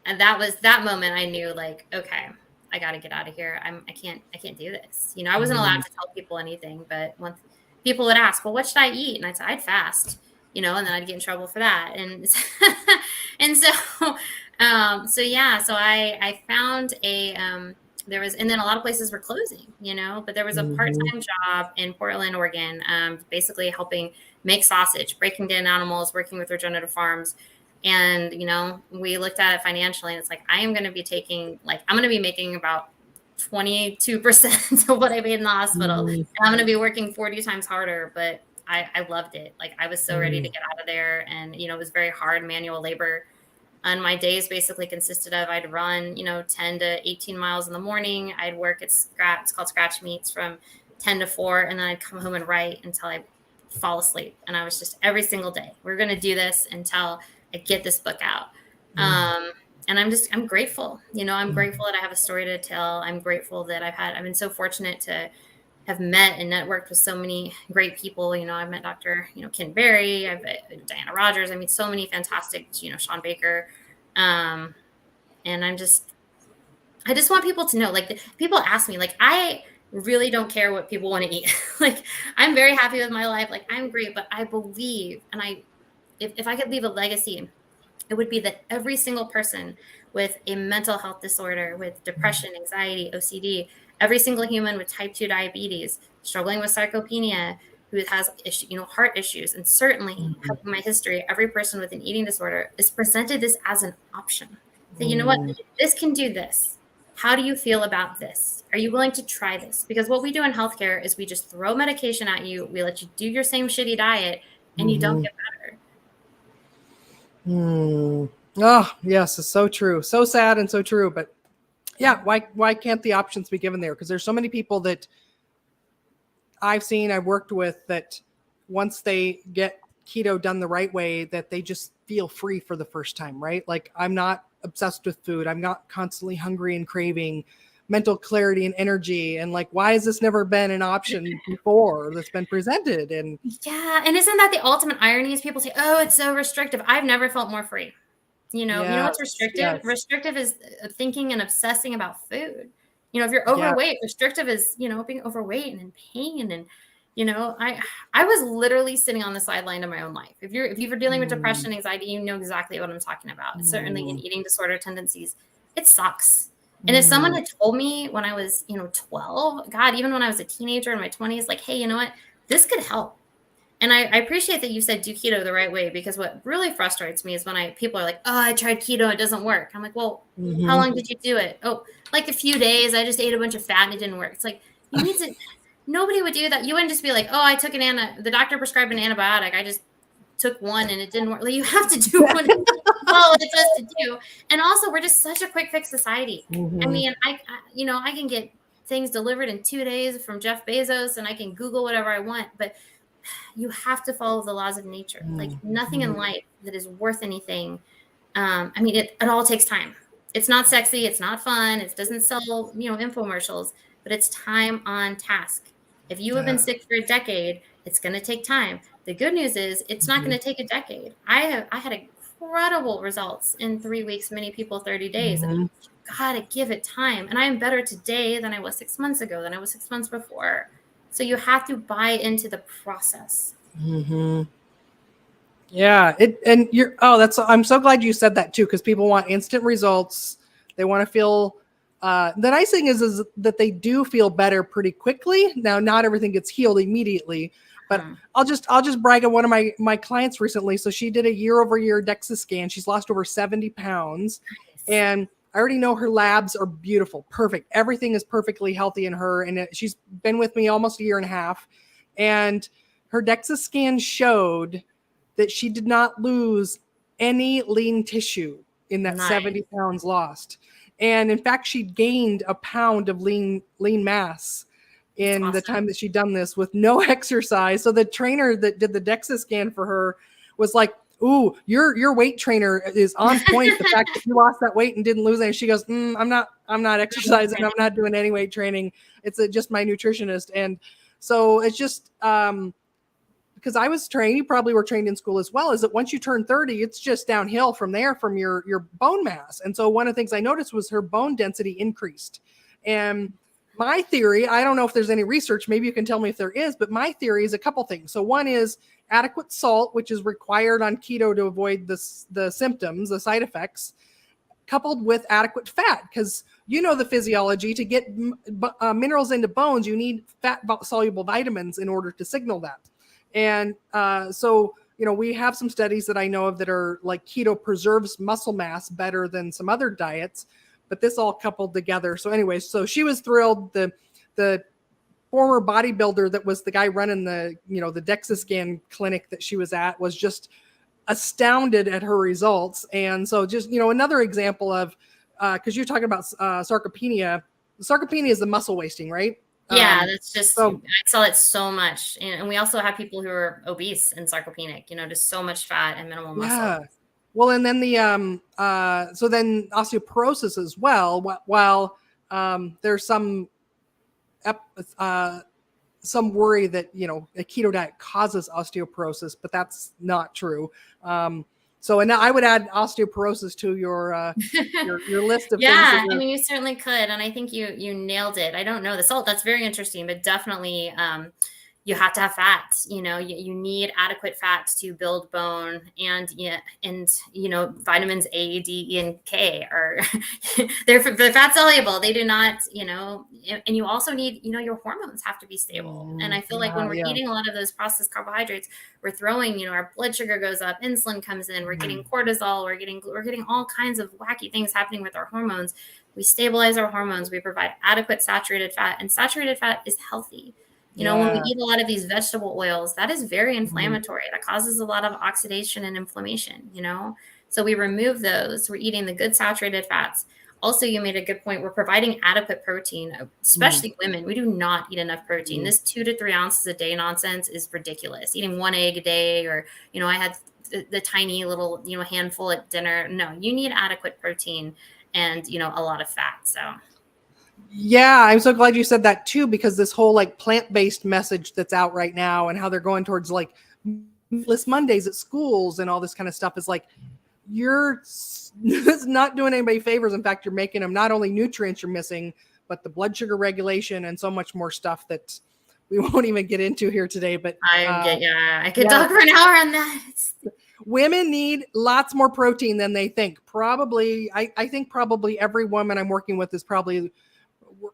that was that moment I knew like, okay, I got to get out of here. I can't do this. You know, I wasn't allowed to tell people anything, but when people would ask, well, what should I eat? And I'd say, I'd fast. You know, and then I'd get in trouble for that. And so I found there was, and then a lot of places were closing, you know, but there was a part-time job in Portland, Oregon, basically helping make sausage, breaking down animals, working with regenerative farms. And, you know, we looked at it financially and it's like, I'm going to be making about 22% of what I made in the hospital. And I'm going to be working 40 times harder, but I loved it. Like I was so ready to get out of there. And, you know, it was very hard manual labor. And my days basically consisted of, I'd run, you know, 10 to 18 miles in the morning. I'd work at Scratch, it's called Scratch Meets, from 10 to 4. And then I'd come home and write until I fall asleep. And I was just every single day, we're going to do this until I get this book out. And I'm grateful, you know, I'm grateful that I have a story to tell. I'm grateful that I've been so fortunate to have met and networked with so many great people. You know, I've met Dr. Ken Berry, I've met Diana Rogers. I mean, so many fantastic, Sean Baker. And I just want people to know, like, people ask me, like, I really don't care what people want to eat. Like, I'm very happy with my life. Like, I'm great, but I believe, and if I could leave a legacy, it would be that every single person with a mental health disorder, with depression, anxiety, OCD, every single human with type 2 diabetes, struggling with sarcopenia, who has heart issues, and certainly having my history, every person with an eating disorder is presented this as an option. So you know what, this can do this. How do you feel about this? Are you willing to try this? Because what we do in healthcare is we just throw medication at you. We let you do your same shitty diet and you don't get better. Oh, yes, it's so true. So sad and so true. But yeah, why can't the options be given there? Because there's so many people that I've worked with that once they get keto done the right way, that they just feel free for the first time, right? Like, I'm not obsessed with food. I'm not constantly hungry and craving, mental clarity and energy. And like, why has this never been an option before that's been presented? And yeah. And isn't that the ultimate irony is people say, oh, it's so restrictive. I've never felt more free. You know what's restrictive? Yes. Restrictive is thinking and obsessing about food. You know, if you're overweight, restrictive is, being overweight and in pain. And, I was literally sitting on the sideline of my own life. If you were dealing with depression, anxiety, you know exactly what I'm talking about. And certainly in eating disorder tendencies, it sucks. And if someone had told me when I was, 12, God, even when I was a teenager in my 20s, like, hey, you know what, this could help. And I appreciate that you said do keto the right way, because what really frustrates me is when people are like, oh, I tried keto, it doesn't work. I'm like, well, how long did you do it? Oh, like a few days. I just ate a bunch of fat and it didn't work. It's like, you need to, nobody would do that. You wouldn't just be like, oh, I took the doctor prescribed an antibiotic. I just took one and it didn't work. Like, you have to do one. follow what it's supposed to do. And also, we're just such a quick fix society. I mean, I can get things delivered in 2 days from Jeff Bezos, and I can Google whatever I want, but you have to follow the laws of nature. Like nothing in life that is worth anything. I mean, it all takes time. It's not sexy. It's not fun. It doesn't sell, infomercials, but it's time on task. If you have been sick for a decade, it's going to take time. The good news is it's not going to take a decade. I had incredible results in 3 weeks, many people 30 days. You gotta give it time. And I am better today than I was 6 months ago, than I was 6 months before. So you have to buy into the process. Yeah. I'm so glad you said that too, because people want instant results. They want to feel, the nice thing is that they do feel better pretty quickly. Now, not everything gets healed immediately, but I'll just brag on one of my clients recently. So she did a year-over-year DEXA scan. She's lost over 70 pounds. And I already know her labs are beautiful, perfect. Everything is perfectly healthy in her. And she's been with me almost a year and a half. And her DEXA scan showed that she did not lose any lean tissue in that 70 pounds lost. And in fact, she gained a pound of lean mass in the time that she'd done this with no exercise. So the trainer that did the DEXA scan for her was like, "Ooh, your weight trainer is on point. The fact that you lost that weight and didn't lose any." She goes, I'm not exercising. I'm not doing any weight training. It's just my nutritionist." And so it's just, because I was trained, you probably were trained in school as well, is that once you turn 30, it's just downhill from there, from your bone mass. And so one of the things I noticed was her bone density increased. And my theory, I don't know if there's any research, maybe you can tell me if there is, but my theory is a couple things. So one is adequate salt, which is required on keto to avoid the symptoms, the side effects, coupled with adequate fat, because the physiology, to get minerals into bones, you need fat-soluble vitamins in order to signal that. And so we have some studies that I know of that are like keto preserves muscle mass better than some other diets, but this all coupled together. So anyway, so she was thrilled. The former bodybuilder that was the guy running the DEXA scan clinic that she was at was just astounded at her results. And so just, another example of, because you're talking about sarcopenia. Sarcopenia is the muscle wasting, right? Yeah, that's just, I saw it so much. And we also have people who are obese and sarcopenic, just so much fat and minimal muscle. Yeah. Well, and then so then osteoporosis as well, while there's some worry that, a keto diet causes osteoporosis, but that's not true. So, and I would add osteoporosis to your list of things. Yeah, I mean, you certainly could. And I think you nailed it. I don't know the salt. That's very interesting, but definitely you have to have fats. You need adequate fats to build bone, and vitamins A, D, E, and K are they're fat soluble. They do not, and you also need, your hormones have to be stable. And I feel like when we're eating a lot of those processed carbohydrates, we're throwing, our blood sugar goes up, insulin comes in, we're getting cortisol, we're getting all kinds of wacky things happening with our hormones. We stabilize our hormones. We provide adequate saturated fat, and saturated fat is healthy. When we eat a lot of these vegetable oils, that is very inflammatory. That causes a lot of oxidation and inflammation, So we remove those. We're eating the good saturated fats. Also, you made a good point. We're providing adequate protein, especially women. We do not eat enough protein. This 2 to 3 ounces a day nonsense is ridiculous. Eating 1 egg a day, or, I had the tiny little, handful at dinner. No, you need adequate protein and, a lot of fat. So. Yeah, I'm so glad you said that too, because this whole like plant-based message that's out right now and how they're going towards like meatless Mondays at schools and all this kind of stuff is like, it's not doing anybody favors. In fact, you're making them not only nutrients you're missing, but the blood sugar regulation and so much more stuff that we won't even get into here today. But I could talk for an hour on that. Women need lots more protein than they think. Probably, I think probably every woman I'm working with is probably,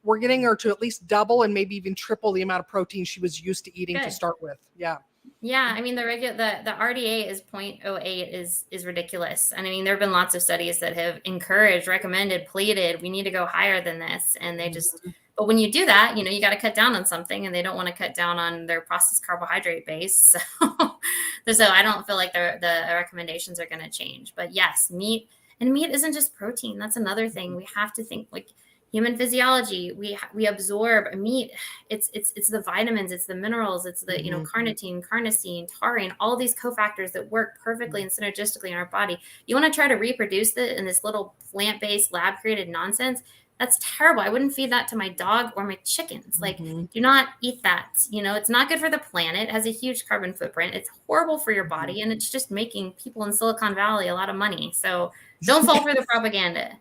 we're getting her to at least double and maybe even triple the amount of protein she was used to eating to start with. Yeah. Yeah. I mean, the RDA is 0.08 is ridiculous. And I mean, there have been lots of studies that have encouraged, recommended, pleaded, we need to go higher than this. And they just, But when you do that, you know, you got to cut down on something, and they don't want to cut down on their processed carbohydrate base. So I don't feel like the recommendations are going to change. But yes, meat isn't just protein. That's another thing. We have to think like human physiology. We absorb meat. It's the vitamins, it's the minerals, it's the, you know, carnitine, carnosine, taurine, all these cofactors that work perfectly and synergistically in our body. You want to try to reproduce it in this little plant-based lab created nonsense? That's terrible. I wouldn't feed that to my dog or my chickens. Like, do not eat that. You know, it's not good for the planet. It has a huge carbon footprint. It's horrible for your body. And it's just making people in Silicon Valley a lot of money. So don't fall for the propaganda.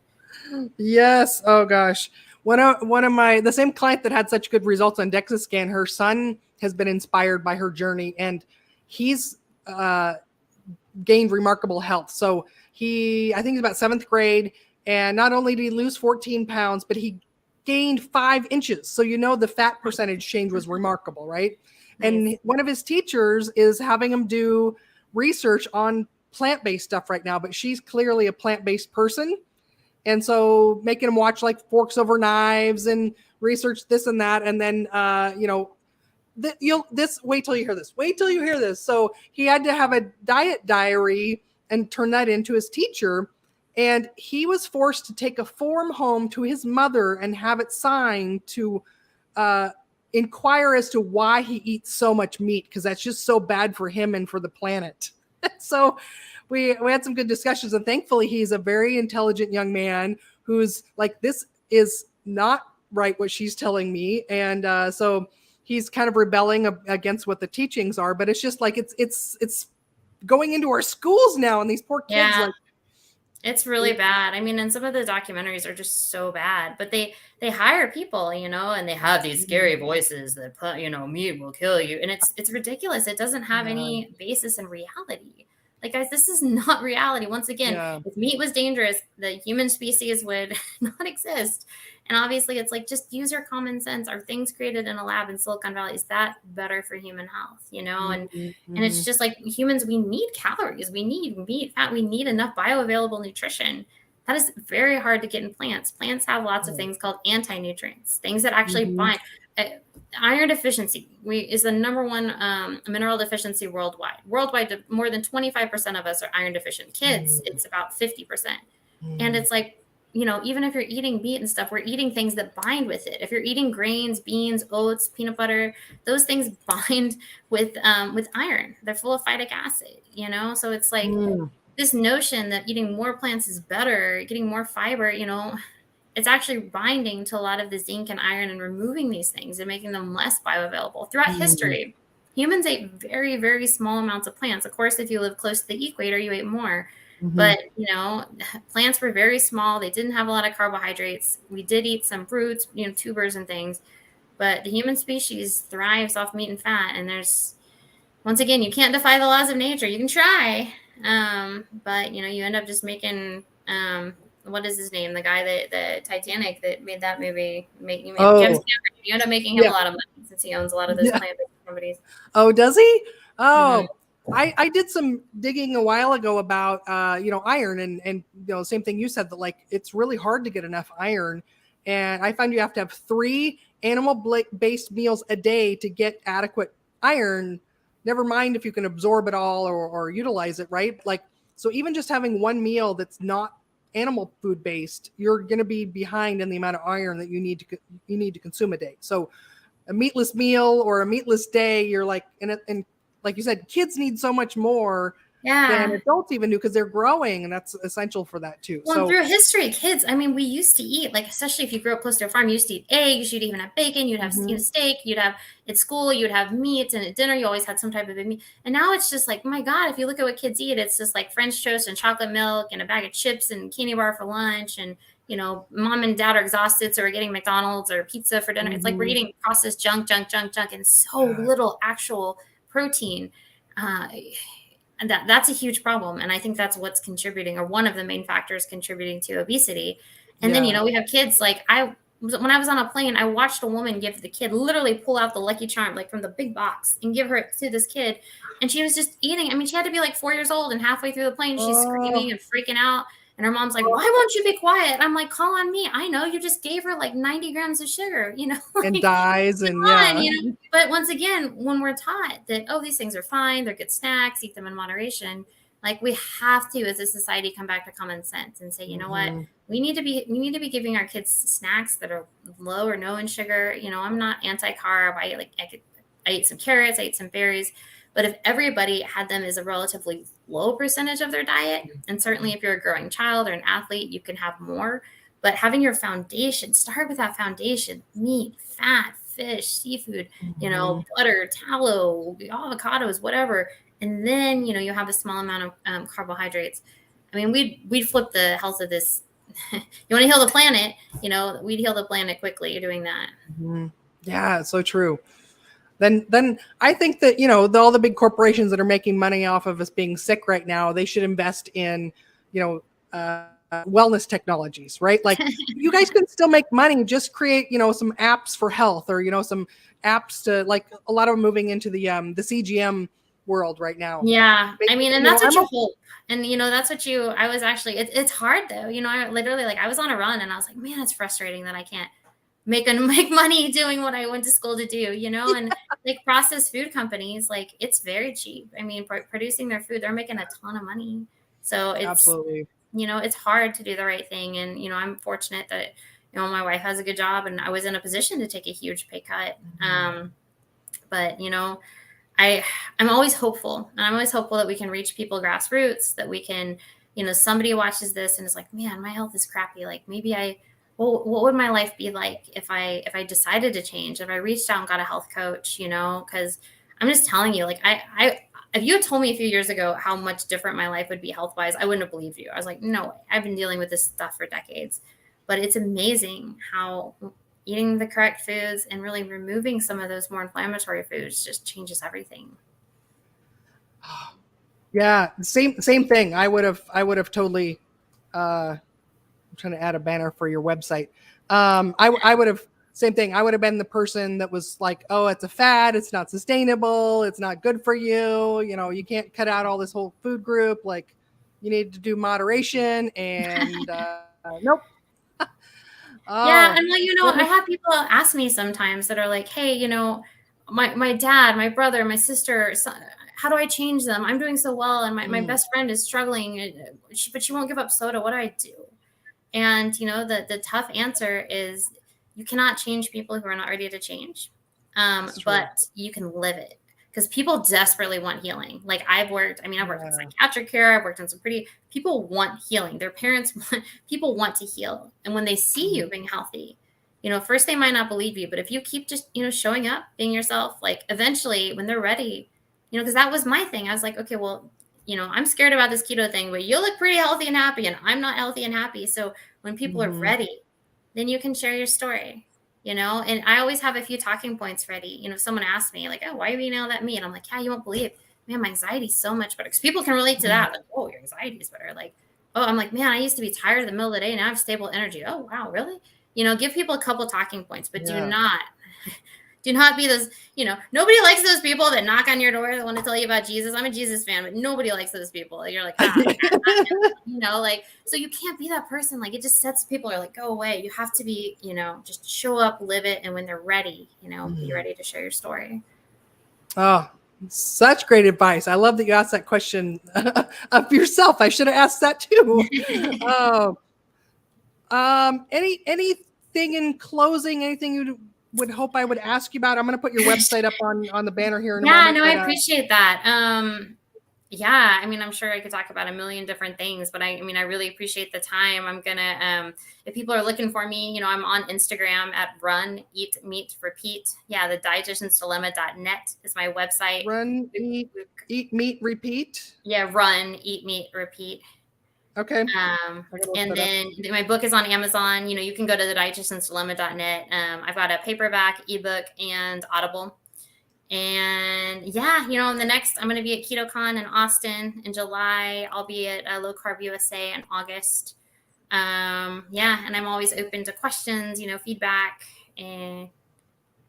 Yes. Oh gosh. One of the same client that had such good results on DEXA scan, her son has been inspired by her journey, and he's gained remarkable health. So I think he's about 7th grade. And not only did he lose 14 pounds, but he gained 5 inches. So, you know, the fat percentage change was remarkable, right? Nice. And one of his teachers is having him do research on plant-based stuff right now, but she's clearly a plant-based person. And so making him watch like Forks Over Knives and research this and that. And then, you know, wait till you hear this. Wait till you hear this. So he had to have a diet diary and turn that into his teacher. And he was forced to take a form home to his mother and have it signed to inquire as to why he eats so much meat, because that's just so bad for him and for the planet. So we had some good discussions, and thankfully he's a very intelligent young man who's like, this is not right what she's telling me. And so he's kind of rebelling against what the teachings are, but it's just like it's going into our schools now, and these poor kids, like, it's really bad. I mean, and some of the documentaries are just so bad, but they hire people, you know, and they have these scary voices that put, you know, meat will kill you. And it's ridiculous. It doesn't have any basis in reality. Like, guys, this is not reality. Once again, if meat was dangerous, the human species would not exist. And obviously it's like, just use your common sense. Are things created in a lab in Silicon Valley, is that better for human health? You know, and it's just like, humans, we need calories, we need meat, fat, we need enough bioavailable nutrition. That is very hard to get in plants. Plants have lots of things called anti-nutrients, things that actually bind. Iron deficiency is the number one mineral deficiency worldwide. Worldwide, more than 25% of us are iron deficient. Kids, it's about 50%. And it's like, you know, even if you're eating meat and stuff, we're eating things that bind with it. If you're eating grains, beans, oats, peanut butter, those things bind with iron. They're full of phytic acid, you know? So it's like this notion that eating more plants is better, getting more fiber, you know, it's actually binding to a lot of the zinc and iron and removing these things and making them less bioavailable. Throughout history, humans ate very, very small amounts of plants. Of course, if you live close to the equator, you ate more. But, you know, plants were very small. They didn't have a lot of carbohydrates. We did eat some fruits, you know, tubers and things. But the human species thrives off meat and fat. And there's, once again, you can't defy the laws of nature. You can try. But, you know, you end up just making, what is his name? The guy the Titanic that made that movie. James Cameron. You end up making him a lot of money since he owns a lot of those plant-based companies. Oh, does he? Oh, I did some digging a while ago about, you know, iron and, you know, same thing you said, that like, it's really hard to get enough iron. And I find you have to have 3 animal-based meals a day to get adequate iron. Never mind if you can absorb it all or utilize it, right? Like, so even just having one meal that's not animal food based, you're going to be behind in the amount of iron that you need to consume a day. So a meatless meal or a meatless day, you're like, and like you said, kids need so much more than adults even do, because they're growing, and that's essential for that too. Well, through history, kids, I mean, we used to eat, like, especially if you grew up close to a farm, you used to eat eggs, you'd even have bacon, you'd have steak, you'd have at school, you'd have meat, and at dinner, you always had some type of meat. And now it's just like, oh my God, if you look at what kids eat, it's just like French toast and chocolate milk and a bag of chips and candy bar for lunch. And, you know, mom and dad are exhausted, so we're getting McDonald's or pizza for dinner. It's like we're eating processed junk, and so little actual protein. And that's a huge problem. And I think that's what's contributing, or one of the main factors contributing to obesity. And then, you know, we have kids like when I was on a plane, I watched a woman give the kid, literally pull out the Lucky Charm, like from the big box, and give her to this kid. And she was just eating. I mean, she had to be like 4 years old, and halfway through the plane, she's screaming and freaking out. And her mom's like, why won't you be quiet? I'm like, call on me. I know, you just gave her like 90 grams of sugar, you know, And like, dyes and on, you know. But once again, when we're taught that, oh, these things are fine, they're good snacks, eat them in moderation, like we have to, as a society, come back to common sense and say, you know what, we need to be giving our kids snacks that are low or no in sugar. You know, I'm not anti-carb. I ate some carrots, I ate some berries. But if everybody had them as a relatively low percentage of their diet, and certainly if you're a growing child or an athlete, you can have more. But having your foundation, start with that foundation: meat, fat, fish, seafood, you know, butter, tallow, avocados, whatever. And then, you know, you have a small amount of carbohydrates. I mean, we'd flip the health of this. You want to heal the planet, you know, we'd heal the planet quickly doing that. Yeah, so true. Then I think that, you know, all the big corporations that are making money off of us being sick right now, they should invest in, you know, wellness technologies, right? Like you guys can still make money, just create, you know, some apps for health, or, you know, some apps to, like, a lot of them moving into the CGM world right now. Yeah. I mean, and that's what you hope. And, you know, that's what I was actually, it's hard though. You know, I literally, like, I was on a run and I was like, man, it's frustrating that I can't make money doing what I went to school to do, you know. And like processed food companies, like, it's very cheap. I mean, producing their food, they're making a ton of money. So it's, absolutely, you know, it's hard to do the right thing. And, you know, I'm fortunate that, you know, my wife has a good job and I was in a position to take a huge pay cut. But, you know, I'm always hopeful, and I'm always hopeful that we can reach people grassroots, that we can, you know, somebody watches this and is like, man, my health is crappy. Like, maybe what would my life be like if I decided to change, if I reached out and got a health coach, you know? Because I'm just telling you, like, if you had told me a few years ago how much different my life would be health-wise, I wouldn't have believed you. I was like, no way. I've been dealing with this stuff for decades. But it's amazing how eating the correct foods and really removing some of those more inflammatory foods just changes everything. Yeah, same thing. I would have totally. I'm trying to add a banner for your website. I would have, same thing. I would have been the person that was like, oh, it's a fad. It's not sustainable. It's not good for you. You know, you can't cut out all this whole food group. Like, you need to do moderation. And nope. Yeah. And, well, you know, I have people ask me sometimes that are like, hey, you know, my dad, my brother, my sister, how do I change them? I'm doing so well. And my best friend is struggling, but she won't give up soda. What do I do? And, you know, the tough answer is you cannot change people who are not ready to change. But you can live it, because people desperately want healing. Like, I've worked in psychiatric care. I've worked on people want healing. Their parents people want to heal. And when they see you being healthy, you know, first they might not believe you, but if you keep just, you know, showing up, being yourself, like, eventually when they're ready, you know, because that was my thing. I was like, okay, well, you know, I'm scared about this keto thing, but you look pretty healthy and happy, and I'm not healthy and happy. So when people are ready, then you can share your story, you know. And I always have a few talking points ready. You know, if someone asks me like, oh, why are you eating all that meat? And I'm like, yeah, you won't believe, man, my anxiety's so much better. Because people can relate to that. Like, oh, your anxiety is better. Like, oh, I'm like, man, I used to be tired in the middle of the day, and now I have stable energy. Oh, wow, really? You know, give people a couple talking points, but do not be those, you know, nobody likes those people that knock on your door that want to tell you about Jesus. I'm a Jesus fan, but nobody likes those people. You're like, you know, like, so you can't be that person. Like, it just sets people are like, go away. You have to be, you know, just show up, live it. And when they're ready, you know, be ready to share your story. Oh, such great advice. I love that you asked that question of yourself. I should have asked that too. Anything in closing, anything you would hope I would ask you about? I'm going to put your website up on the banner here in a moment. Yeah, no, I appreciate that. Yeah, I mean, I'm sure I could talk about a million different things, but I mean, I really appreciate the time. I'm going to, if people are looking for me, you know, I'm on Instagram at Run, Eat, Meet, Repeat. Yeah, the dietitiansdilemma.net is my website. Run, eat, meet, repeat. Yeah, Run, Eat, Meet, Repeat. Okay. And then my book is on Amazon. You know, you can go to the dietitiansdilemma.net. I've got a paperback, ebook, and Audible. And yeah, you know, I'm going to be at KetoCon in Austin in July. I'll be at Low Carb USA in August. Yeah, and I'm always open to questions, you know, feedback. And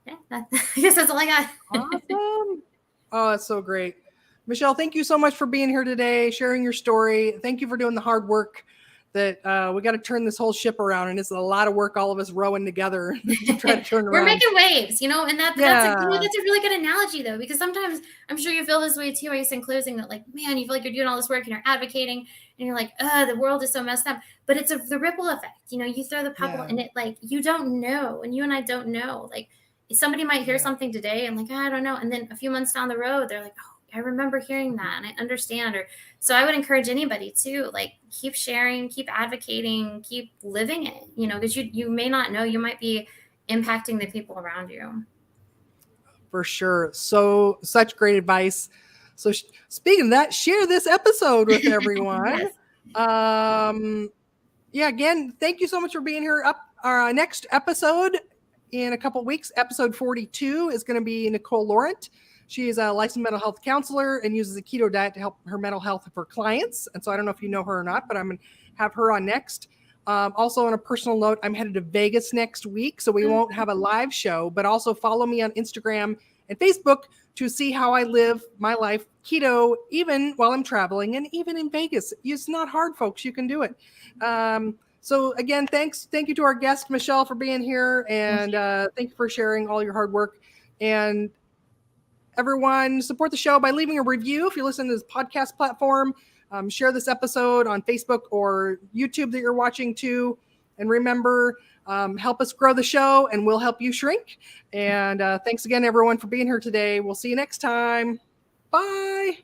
yeah, I guess that's all I got. Awesome. Oh, that's so great. Michelle, thank you so much for being here today, sharing your story. Thank you for doing the hard work that we got to turn this whole ship around, and it's a lot of work, all of us rowing together to try to turn around. We're making waves, and that's a really good analogy though, because sometimes I'm sure you feel this way too. I say in closing that, like, man, you feel like you're doing all this work and you're advocating and you're like, the world is so messed up, but it's the ripple effect. You throw the pebble and it, like, you don't know, and you and I don't know, like, somebody might hear something today and like, I don't know, and then a few months down the road they're like, oh, I remember hearing that and I understand. So I would encourage anybody to, like, keep sharing, keep advocating, keep living it, because you may not know, you might be impacting the people around you. For sure. So such great advice. So speaking of that, share this episode with everyone. Yes. Again, thank you so much for being here. Our next episode in a couple of weeks, episode 42, is going to be Nicole Laurent. She is a licensed mental health counselor and uses a keto diet to help her mental health of her clients. And so I don't know if you know her or not, but I'm going to have her on next. Also, on a personal note, I'm headed to Vegas next week, so we won't have a live show, but also follow me on Instagram and Facebook to see how I live my life keto, even while I'm traveling and even in Vegas. It's not hard, folks. You can do it. So again, thank you to our guest, Michelle, for being here. And thank you for sharing all your hard work. And everyone, support the show by leaving a review if you listen to this podcast platform. Share this episode on Facebook or YouTube that you're watching too. And remember, help us grow the show and we'll help you shrink. And thanks again, everyone, for being here today. We'll see you next time. Bye.